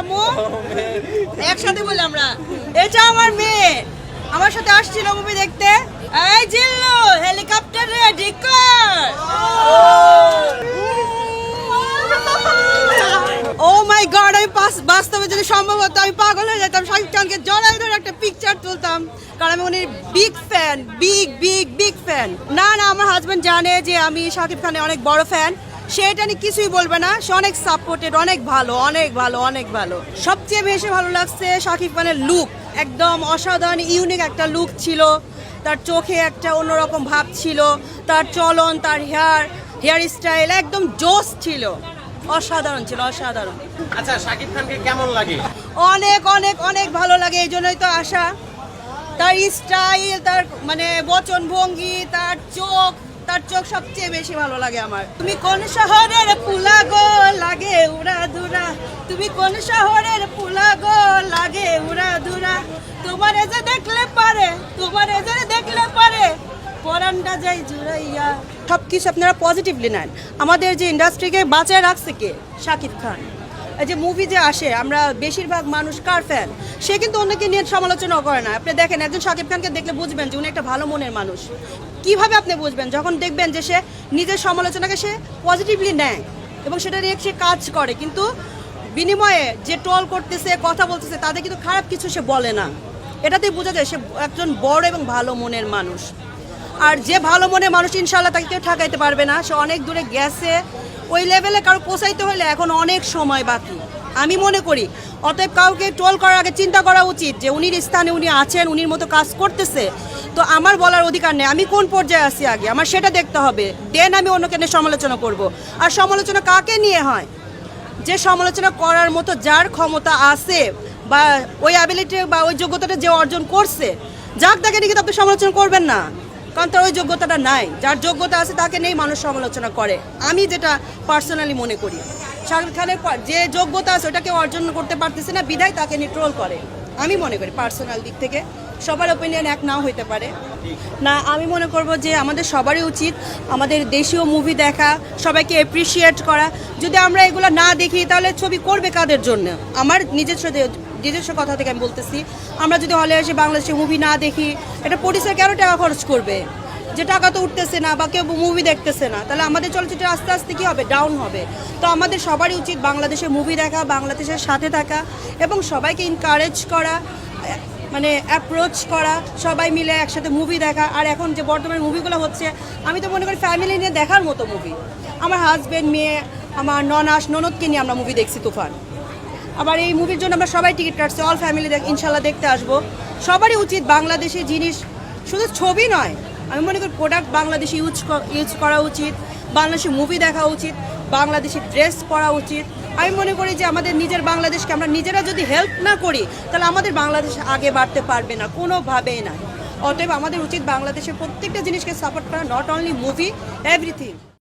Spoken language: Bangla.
আম্মু একসাথে বলি আমরা। এটা আমার মেয়ে আমার সাথে আসছিল মুভি দেখতে। এই জিল্লু হেলিকপ্টার রেডি কর। ও মাই গড, আমি বাস্তবে যদি সম্ভব হতো আমি পাগল হয়ে যেতাম, শাকিব খানকে জড়াই ধরে একটা পিকচার তুলতাম, কারণ আমি উনি বিগ ফ্যান, বিগ ফ্যান। না আমার হাজবেন্ড জানে যে আমি শাকিব খানের অনেক বড় ফ্যান, সে এটা নিয়ে কিছুই বলবে না, সে অনেক সাপোর্টেড, অনেক ভালো। সবচেয়ে বেশি ভালো লাগছে শাকিব খানের লুক, একদম অসাধারণ ইউনিক একটা লুক ছিল, তার চোখে একটা অন্যরকম ভাব ছিল, তার চলন, তার হেয়ার স্টাইল একদম জোস ছিল, অসাধারণ ছিল, অসাধারণ। আচ্ছা, শাকিব খানকে কেমন লাগে? অনেক ভালো লাগে, এই জন্যই তো আসা। তার স্টাইল, তার মানে বচন ভঙ্গি, তার চোখ সবচেয়ে বেশি ভালো লাগে আমার। তুমি কোন শহরের পুলা গো লাগে উড়া ধুরা, তুমি কোন শহরের পুলা গো লাগে উড়া ধুরা, তোমার যে দেখলে পারে পরানটা যাই জুড়াইয়া। সবকিছু আপনারা পজিটিভলি নেন। আমাদের যে ইন্ডাস্ট্রিকে বাঁচায় রাখছে কে? শাকিব খান। এই যে মুভি যে আসে, আমরা বেশিরভাগ মানুষ কার ফ্যান, সে কিন্তু অন্যকে নিয়ে সমালোচনা করে না। আপনি দেখেন, একজন শাকিব খানকে দেখলে বুঝবেন যে উনি একটা ভালো মনের মানুষ। কিভাবে আপনি বুঝবেন? যখন দেখবেন যে সে নিজের সমালোচনাকে সে পজিটিভলি নেয় এবং সেটা নিয়ে সে কাজ করে, কিন্তু বিনিময়ে যে ট্রল করতেছে, কথা বলতেছে, তাদের কিন্তু খারাপ কিছু সে বলে না। এটাতেই বোঝা যায় সে একজন বড় এবং ভালো মনের মানুষ। আর যে ভালো মনের মানুষ, ইনশাল্লাহ তাকে কেউ ঠকাইতে পারবে না। সে অনেক দূরে গেছে, ওই লেভেলে কারো পৌঁছাইতে হলে এখন অনেক সময় বাকি আমি মনে করি। অতএব কাউকে ট্রোল করার আগে চিন্তা করা উচিত যে উনির স্থানে উনি আছেন, উনির মতো কাজ করতেছে, তো আমার বলার অধিকার নেই আমি কোন পর্যায়ে আছি, আগে আমার সেটা দেখতে হবে, দেন আমি অন্যকে নিয়ে সমালোচনা করব। আর সমালোচনা কাকে নিয়ে হয়? যে সমালোচনা করার মতো যার ক্ষমতা আছে বা ওই অ্যাবিলিটি বা ওই যোগ্যতাটা যে অর্জন করছে, যাক তাকে নিয়ে কিন্তু আপনি সমালোচনা করবেন না, কারণ তার ওই যোগ্যতাটা নাই। যার যোগ্যতা আছে তাকে নিয়েই মানুষ সমালোচনা করে, আমি যেটা পার্সোনালি মনে করি। শাকিব খানের যে যোগ্যতা আছে ওটাকে অর্জন করতে পারতেছে না, বিধায় তাকে নিয়ে ট্রোল করে, আমি মনে করি। পার্সোনাল দিক থেকে সবার ওপিনিয়ন এক নাও হইতে পারে না, আমি মনে করব যে আমাদের সবারই উচিত আমাদের দেশীয় মুভি দেখা, সবাইকে অ্যাপ্রিসিয়েট করা। যদি আমরা এগুলো না দেখি তাহলে ছবি করবে কাদের জন্য? আমার নিজস্ব কথা থেকে আমি বলতেছি, আমরা যদি হলে এসে বাংলাদেশে মুভি না দেখি, এটা প্রডিউসার কেন টাকা খরচ করবে? যে টাকা তো উঠতেছে না বা কেউ মুভি দেখতেছে না, তাহলে আমাদের চলচ্চিত্র আস্তে আস্তে কী হবে? ডাউন হবে। তো আমাদের সবারই উচিত বাংলাদেশে মুভি দেখা, বাংলাদেশের সাথে থাকা এবং সবাইকে এনকারেজ করা, মানে অ্যাপ্রোচ করা, সবাই মিলে একসাথে মুভি দেখা। আর এখন যে বর্তমানে মুভিগুলো হচ্ছে, আমি তো মনে করি ফ্যামিলি নিয়ে দেখার মতো মুভি। আমার হাজব্যান্ড, মেয়ে, আমার ননদকে নিয়ে আমরা মুভি দেখছি তুফান। আবার এই মুভির জন্য আমরা সবাই টিকিট কাটছি, অল ফ্যামিলি ইনশাল্লাহ দেখতে আসবো। সবারই উচিত বাংলাদেশি জিনিস, শুধু ছবি নয়, আমি মনে করি প্রোডাক্ট বাংলাদেশি ইউজ করা উচিত, বাংলাদেশি মুভি দেখা উচিত, বাংলাদেশি ড্রেস পরা উচিত। আমি মনে করি যে আমাদের নিজের বাংলাদেশকে আমরা নিজেরা যদি হেল্প না করি, তাহলে আমাদের বাংলাদেশ আগে বাড়তে পারবে না, কোনোভাবেই না। অতএব আমাদের উচিত বাংলাদেশের প্রত্যেকটা জিনিসকে সাপোর্ট করা, নট অনলি মুভি, এভরিথিং।